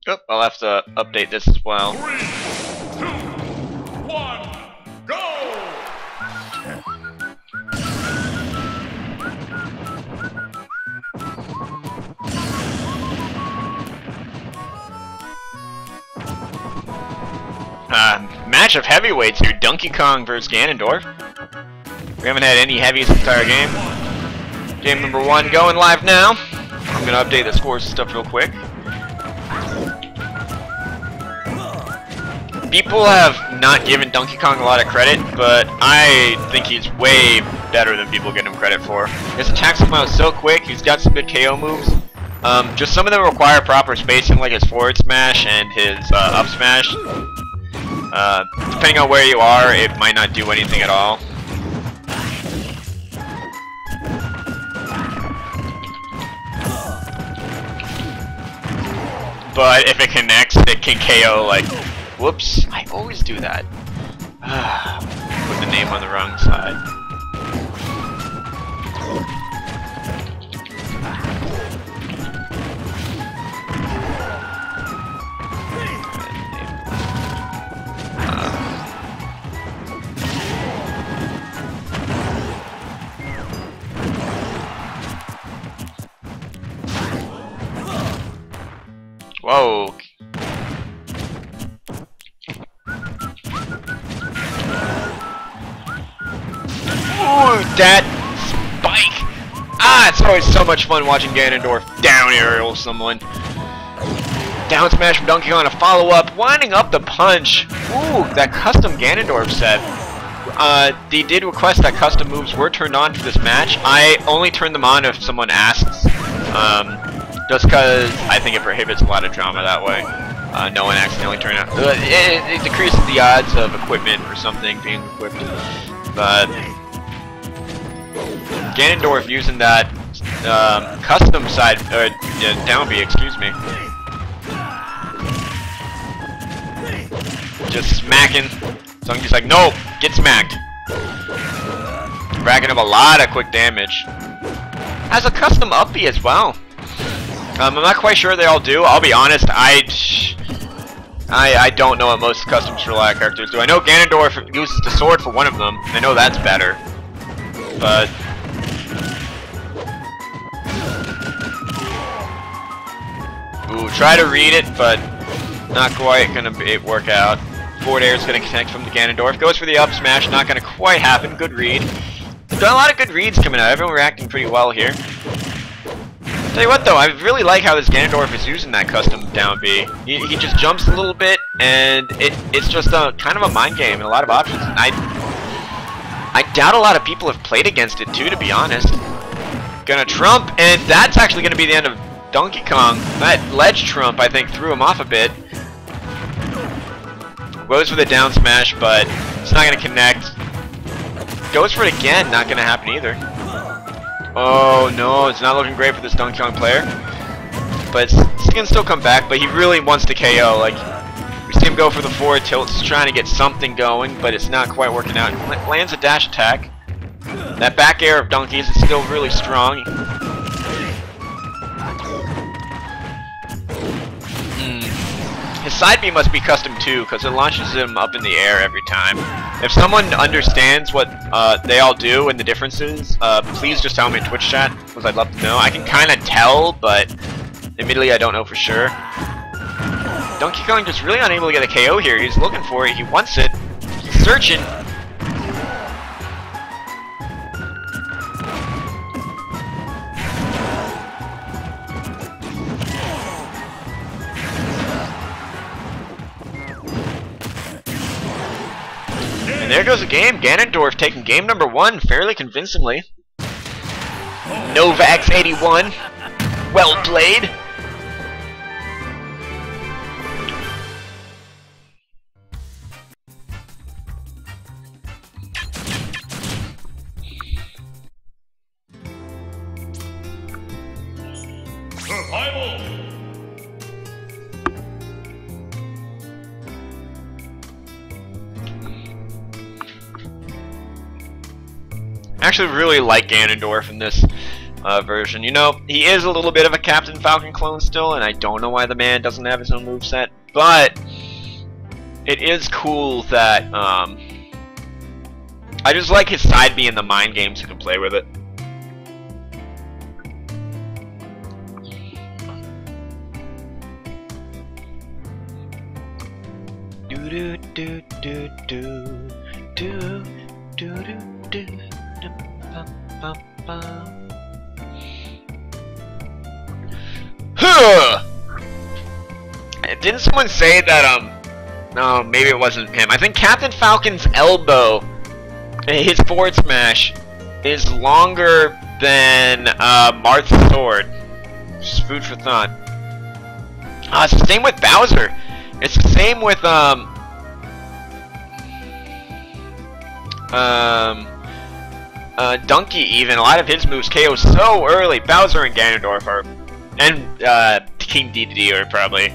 Oh, I'll have to update this as well. 3, 2, 1, go! Match of heavyweights here, Donkey Kong versus Ganondorf. We haven't had any heavies this entire game. Game number 1 going live now. I'm gonna update the scores and stuff real quick. People have not given Donkey Kong a lot of credit, but I think he's way better than people give him credit for. His attacks come out so quick, he's got some good KO moves. Just some of them require proper spacing, like his forward smash and his up smash. Depending on where you are, it might not do anything at all. But if it connects, it can KO like... Whoops, I always do that. Put the name on the wrong side. Whoa. Ooh, that spike! Ah, it's always so much fun watching Ganondorf down aerial someone. Down smash from Donkey Kong to follow up, winding up the punch. Ooh, that custom Ganondorf set. They did request that custom moves were turned on for this match. I only turn them on if someone asks. Just because I think it prohibits a lot of drama that way. No one accidentally turned out. It decreases the odds of equipment or something being equipped. But Ganondorf using that custom side, down B, excuse me. Just smacking. Donkey's like, no, get smacked. Racking up a lot of quick damage. Has a custom up B as well. I'm not quite sure they all do. I'll be honest, I don't know what most customs for a lot of characters do. I know Ganondorf uses the sword for one of them. I know that's better. But ooh, try to read it, but not quite gonna work out. Forward air is gonna connect from the Ganondorf. Goes for the up smash, not gonna quite happen. Good read. Got a lot of good reads coming out. Everyone reacting pretty well here. Tell you what though, I really like how this Ganondorf is using that custom down B. He just jumps a little bit, and it's just a kind of a mind game and a lot of options. I doubt a lot of people have played against it too, to be honest. Gonna trump, and that's actually gonna be the end of Donkey Kong. That ledge trump, I think, threw him off a bit. Goes for the down smash, but it's not gonna connect. Goes for it again, not gonna happen either. Oh no, it's not looking great for this Donkey Kong player. But he can still come back, but he really wants to KO. Like, we see him go for the forward tilt, he's trying to get something going, but it's not quite working out. Lands a dash attack. That back air of Donkey's is still really strong. His side B must be custom too, because it launches him up in the air every time. If someone understands what they all do and the differences, please just tell me in Twitch chat, because I'd love to know. I can kind of tell, but admittedly I don't know for sure. Donkey Kong just really unable to get a KO here. He's looking for it, he wants it, he's searching. And there goes the game. Ganondorf taking game number 1 fairly convincingly. NovaX81. Well played. Survival! I actually really like Ganondorf in this. version. You know, he is a little bit of a Captain Falcon clone still, and I don't know why the man doesn't have his own moveset, but it is cool that, I just like his side B in the mind games you can play with it. Do do do do do do do do do bum bum bum. Huh! Didn't someone say that no, maybe it wasn't him. I think Captain Falcon's elbow, his forward smash, is longer than Marth's sword. Just food for thought. It's the same with Bowser. It's the same with Donkey even. A lot of his moves KO so early. Bowser and Ganondorf are, and King Dedede are probably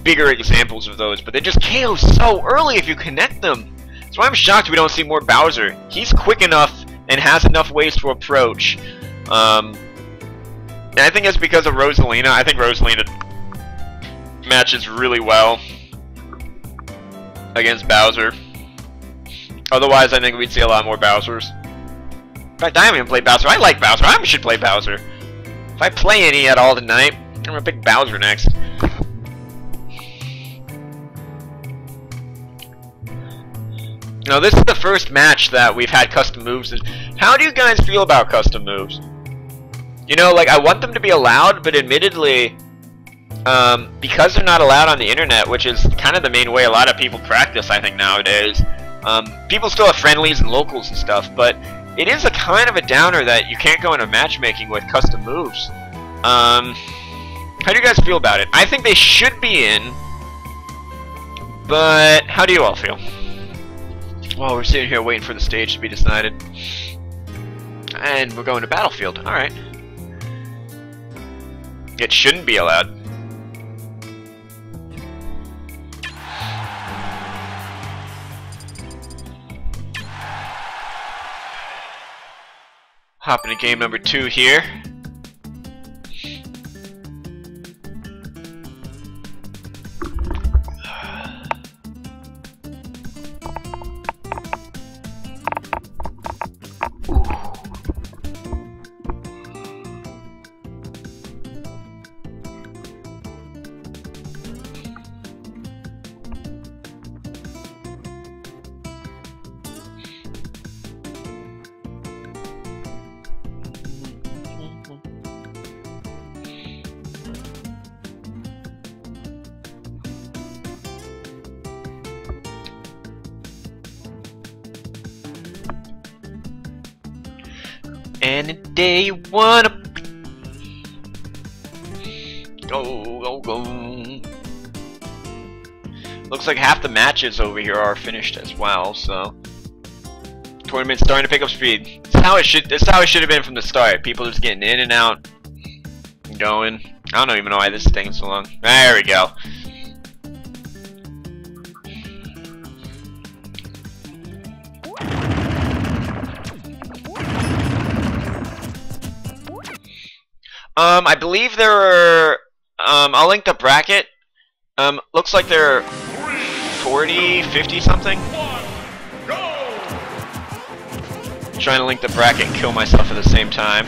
bigger examples of those, but they just KO so early if you connect them. So I'm shocked we don't see more Bowser. He's quick enough and has enough ways to approach. And I think it's because of Rosalina. I think Rosalina matches really well against Bowser. Otherwise, I think we'd see a lot more Bowsers. In fact, I haven't even played Bowser. I like Bowser. I should play Bowser. If I play any at all tonight, I'm gonna pick Bowser next. Now, this is the first match that we've had custom moves. How do you guys feel about custom moves? You know, like, I want them to be allowed, but admittedly, because they're not allowed on the internet, which is kind of the main way a lot of people practice, I think, nowadays, people still have friendlies and locals and stuff, but it is a kind of a downer that you can't go into matchmaking with custom moves. How do you guys feel about it? I think they should be in, but how do you all feel? Well, we're sitting here waiting for the stage to be decided. And we're going to Battlefield. Alright. It shouldn't be allowed. Hop into game number 2 here. Any day you wanna go, go. Looks like half the matches over here are finished as well, so tournament's starting to pick up speed. This is how it should have been from the start. People just getting in and out, going. I don't even know why this is taking so long. There we go. I believe there are, I'll link the bracket. Looks like there are 40, 50 something. Trying to link the bracket and kill myself at the same time.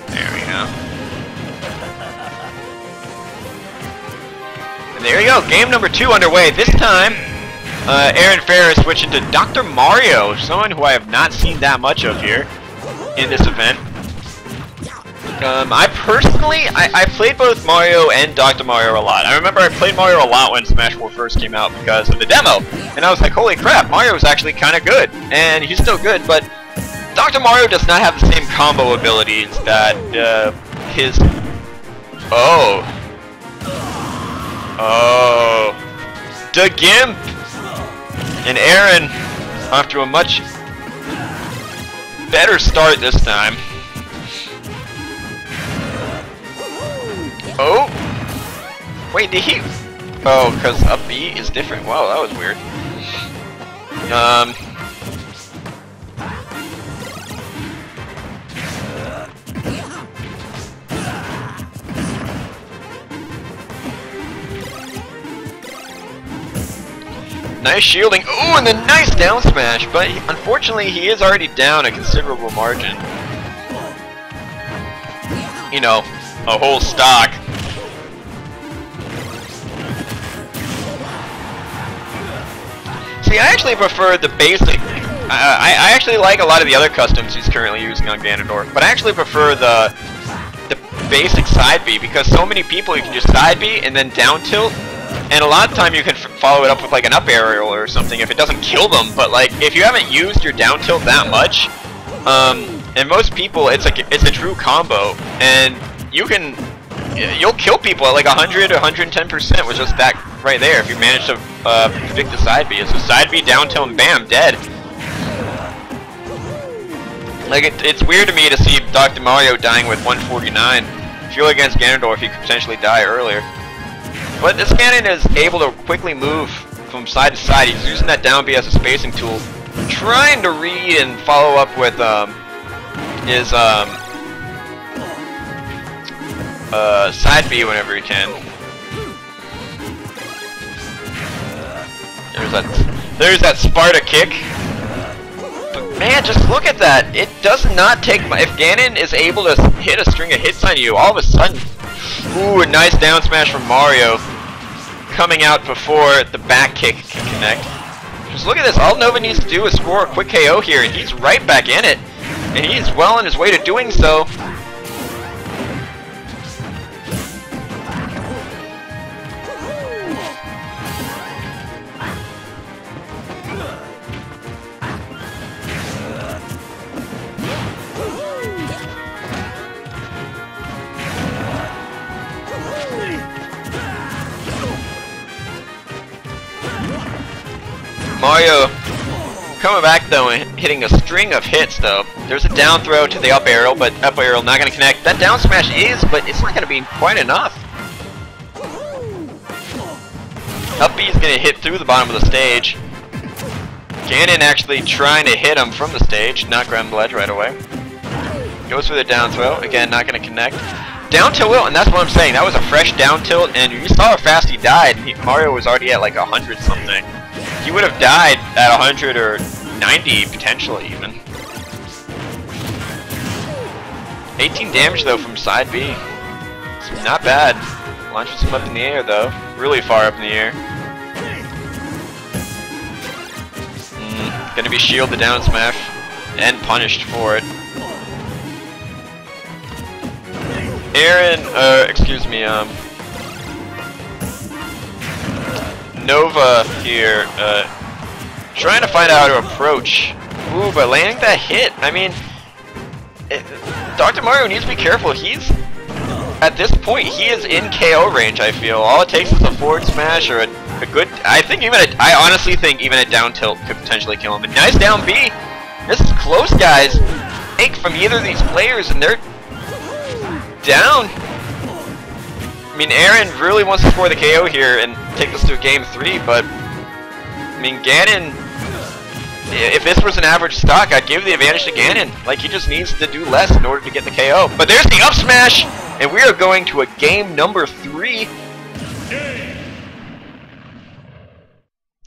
There we go. And there you go, game number 2 underway. This time, Aranfara is switching to Dr. Mario, someone who I have not seen that much of here in this event. I personally, I played both Mario and Dr. Mario a lot. I remember I played Mario a lot when Smash 4 first came out because of the demo, and I was like, holy crap, Mario's actually kind of good, and he's still good, but Dr. Mario does not have the same combo abilities that his... Oh, the Gimp! And Aaron, after a much better start this time. Oh! Wait, did he? Oh, because up B is different. Wow, that was weird. Nice shielding. Ooh, and then nice down smash. But unfortunately, he is already down a considerable margin. You know, a whole stock. See, I actually prefer the basic. I actually like a lot of the other customs he's currently using on Ganondorf, but I actually prefer the basic side B, because so many people you can just side B and then down tilt, and a lot of time you can follow it up with like an up aerial or something if it doesn't kill them. But like if you haven't used your down tilt that much, and most people it's a true combo, and you'll kill people at like 100 or 110% with just that right there if you manage to predict the side B. It's a side B down tilt and bam, dead. Like it's weird to me to see Dr. Mario dying with 149. I feel against Ganondorf he could potentially die earlier. But this Ganon is able to quickly move from side to side. He's using that down B as a spacing tool, trying to read and follow up with his side B whenever he can. There's that Sparta kick. But man, just look at that. It does not take if Ganon is able to hit a string of hits on you, all of a sudden, ooh, a nice down smash from Mario coming out before the back kick can connect. Just look at this. All Nova needs to do is score a quick KO here, and he's right back in it. And he's well on his way to doing so. Mario coming back though and hitting a string of hits though. There's a down throw to the up aerial, but up aerial not going to connect. That down smash is, but it's not going to be quite enough. Up B is going to hit through the bottom of the stage. Ganon actually trying to hit him from the stage, not grab the ledge right away. Goes for the down throw, again not going to connect. Down tilt, and that's what I'm saying, that was a fresh down tilt, and you saw how fast he died. Mario was already at like 100 something. He would have died at 100 or 90 potentially even. 18 damage though from side B. It's not bad. Launches him up in the air though. Really far up in the air. Gonna be shielded down smash and punished for it. Excuse me, Nova here, trying to find out how to approach. Ooh, but landing that hit, I mean, Dr. Mario needs to be careful. He's, at this point, he is in KO range, I feel. All it takes is a forward smash or a good, I honestly think even a down tilt could potentially kill him. A nice down B. This is close, guys. Take from either of these players and they're down. I mean, Aaron really wants to score the KO here and take this to game 3, but I mean, Ganon, if this was an average stock, I'd give the advantage to Ganon. Like, he just needs to do less in order to get the KO. But there's the up smash, and we are going to a game number 3.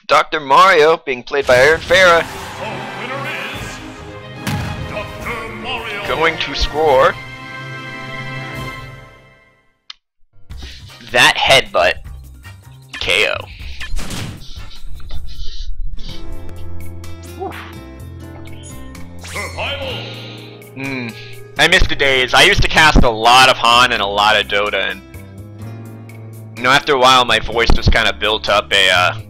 Dr. Mario being played by Aranfara, going to score that headbutt KO. I missed the days. I used to cast a lot of Han and a lot of Dota, and you know, after a while my voice just kind of built up a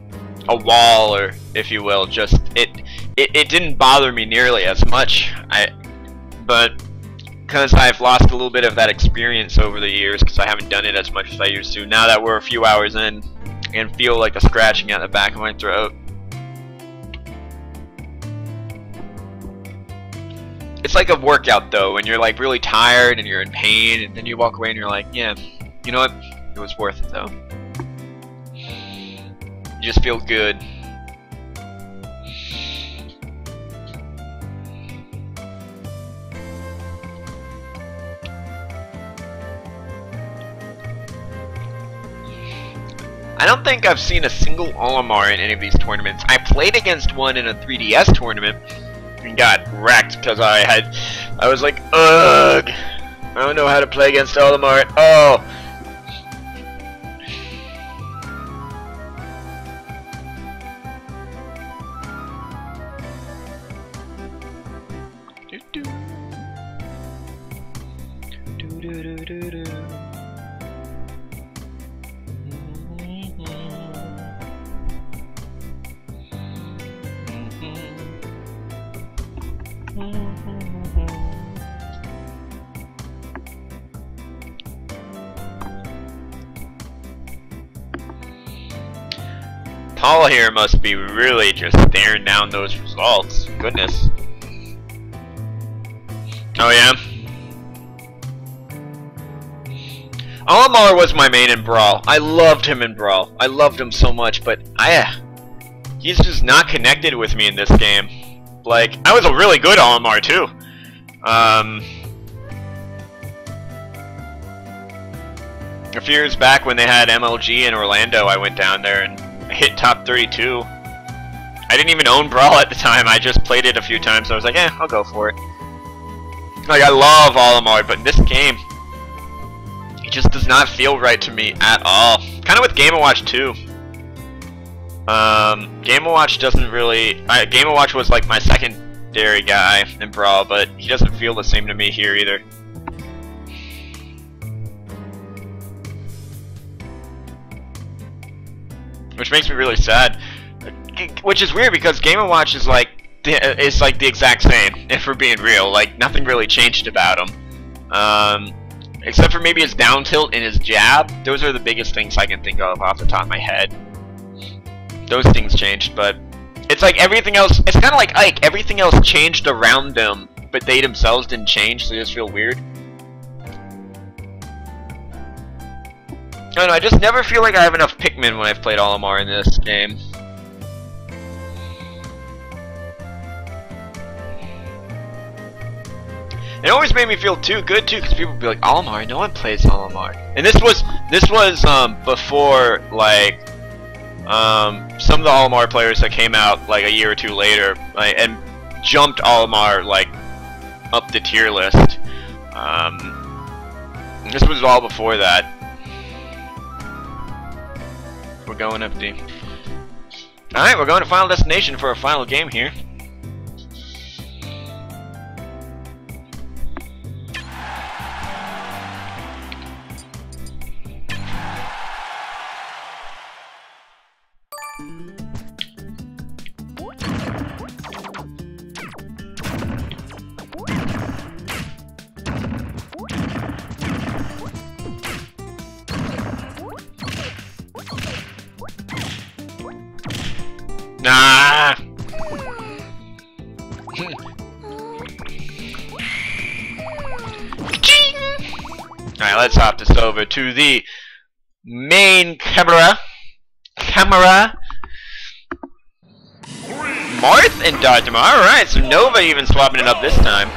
wall, or if you will, just it didn't bother me nearly as much. But because I've lost a little bit of that experience over the years, because I haven't done it as much as I used to. Now that we're a few hours in, and feel like a scratching at the back of my throat. It's like a workout though, when you're like really tired and you're in pain, and then you walk away and you're like, yeah, you know what? It was worth it though. You just feel good. And don't think I've seen a single Olimar in any of these tournaments. I played against one in a 3DS tournament and got wrecked because I was like, ugh, I don't know how to play against Olimar at all. Paul here must be really just staring down those results. Goodness. Oh yeah? Olimar was my main in Brawl. I loved him in Brawl. I loved him so much, but he's just not connected with me in this game. Like, I was a really good Olimar too. A few years back when they had MLG in Orlando, I went down there and hit top 32. I didn't even own Brawl at the time. I just played it a few times. So I was like, I'll go for it. Like, I love Olimar, but in this game, it just does not feel right to me at all. Kind of with Game & Watch too. Game & Watch doesn't really... Game & Watch was like my secondary guy in Brawl, but he doesn't feel the same to me here either. Which makes me really sad. Which is weird because Game & Watch is like the exact same, if we're being real. Like, nothing really changed about him. Except for maybe his down tilt and his jab. Those are the biggest things I can think of off the top of my head. Those things changed, but it's like everything else, it's kind of like Ike, everything else changed around them, but they themselves didn't change, so they just feel weird. I don't know, I just never feel like I have enough Pikmin when I've played Olimar in this game. It always made me feel too good too, because people would be like, Olimar, no one plays Olimar. And this was before like some of the Olimar players that came out like a year or two later, and jumped Olimar like up the tier list. This was all before that. We're going up the... Alright, we're going to Final Destination for our final game here. Nah. Alright, let's hop this over to the main camera. Marth and Dodgema. Alright, so Nova even swapping it up this time.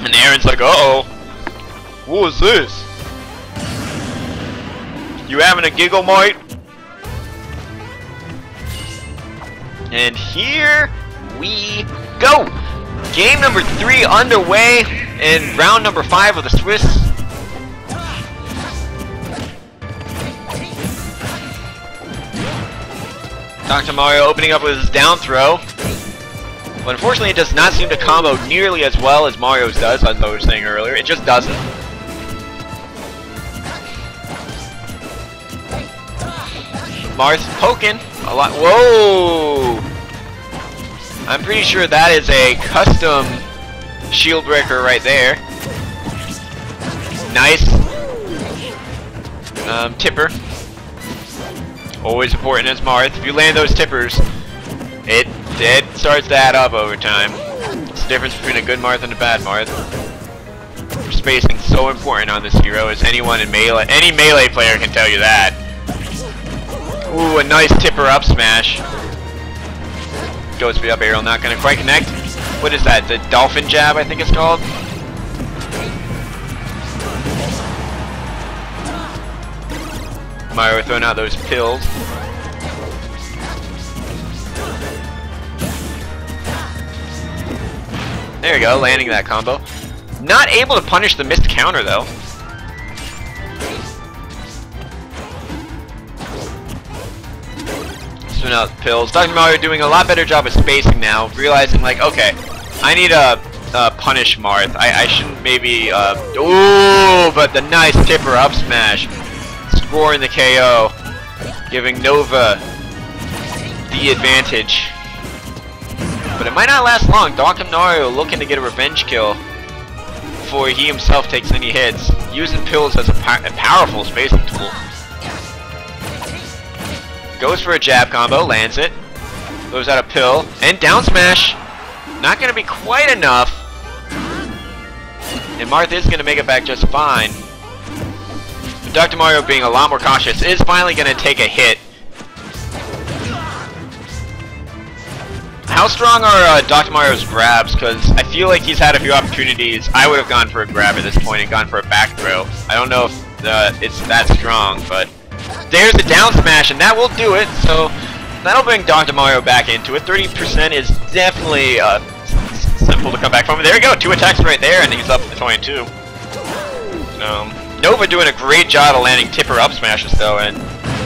And Aaron's like, uh-oh. What was this? You having a giggle, Mart? And here we go! Game number 3 underway in round number 5 of the Swiss. Dr. Mario opening up with his down throw. But unfortunately it does not seem to combo nearly as well as Mario's does, as I was saying earlier. It just doesn't. Marth poking a lot. Whoa! I'm pretty sure that is a custom shield breaker right there. Nice. Tipper. Always important as Marth. If you land those tippers, it starts to add up over time. It's the difference between a good Marth and a bad Marth. Spacing so important on this hero, as anyone in melee, any melee player can tell you that. Ooh, a nice tipper up smash. Goes for the up arrow, not gonna quite connect. What is that? The dolphin jab, I think it's called. Mario throwing out those pills. There you go, landing that combo. Not able to punish the missed counter though. Throwing out pills. Dr. Mario doing a lot better job of spacing now, realizing like, okay, I need to punish Marth. I shouldn't maybe, ooh, but the nice tipper up smash. Scoring the KO. Giving Nova the advantage. But it might not last long. Dr. Mario looking to get a revenge kill before he himself takes any hits. Using pills as a powerful spacing tool. Goes for a jab combo, lands it. Throws out a pill. And down smash. Not going to be quite enough. And Marth is going to make it back just fine. But Dr. Mario, being a lot more cautious, is finally going to take a hit. How strong are Dr. Mario's grabs? Because I feel like he's had a few opportunities. I would have gone for a grab at this point and gone for a back throw. I don't know if it's that strong, but there's a down smash, and that will do it. So that'll bring Dr. Mario back into it. 30% is definitely simple to come back from. There you go, 2 attacks right there, and he's up to 22. Nova doing a great job of landing tipper up smashes though, and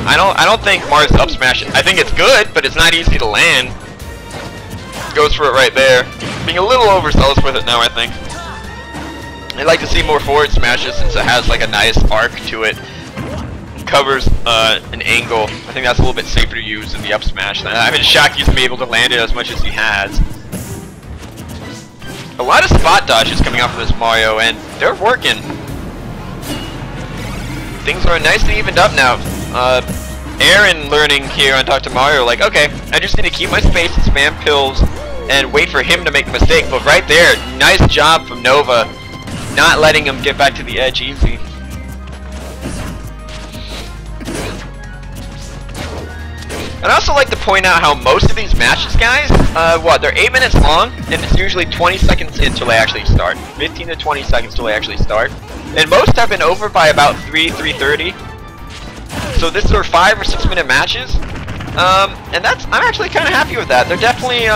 I don't think Marth's up smash. I think it's good, but it's not easy to land. Goes for it right there. Being a little overzealous with it now, I think. I'd like to see more forward smashes since it has like a nice arc to it. Covers an angle. I think that's a little bit safer to use than the up smash. I'm shocked he's been able to land it as much as he has. A lot of spot dodges coming off of this Mario, and they're working. Things are nicely evened up now. Aaron learning here on Dr. Mario, like, okay, I just need to keep my space and spam pills and wait for him to make the mistake. But right there, nice job from Nova, not letting him get back to the edge easy. I'd also like to point out how most of these matches, guys, they're 8 minutes long, and it's usually 20 seconds until they actually start. 15 to 20 seconds till they actually start. And most have been over by about 3:30. So this are 5 or 6 minute matches. And I'm actually kind of happy with that. They're definitely,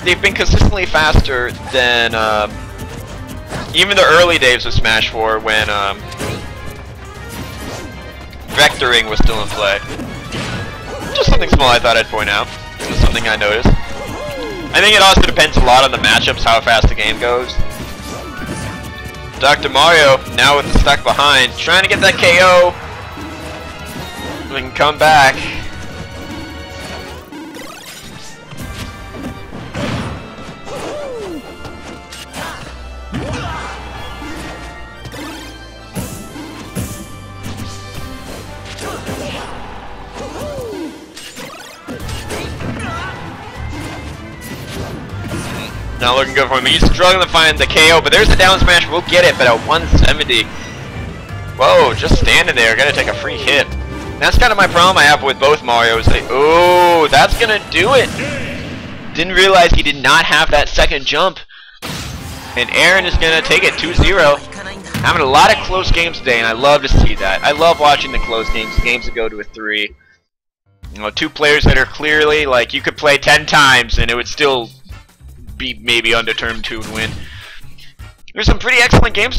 they've been consistently faster than even the early days of Smash 4 when vectoring was still in play. Just something small I thought I'd point out. Just something I noticed. I think it also depends a lot on the matchups, how fast the game goes. Dr. Mario, now with the stuck behind, trying to get that KO. We can come back. Not looking good for him. He's struggling to find the KO, but there's the down smash. We'll get it, but at 170. Whoa, just standing there. Gotta take a free hit. That's kind of my problem I have with both Marios. Like, oh, that's gonna do it. Didn't realize he did not have that second jump. And Aaron is gonna take it 2-0. Having a lot of close games today, and I love to see that. I love watching the close games that go to a 3. You know, 2 players that are clearly, like, you could play 10 times and it would still be maybe undetermined 2 and win. There's some pretty excellent games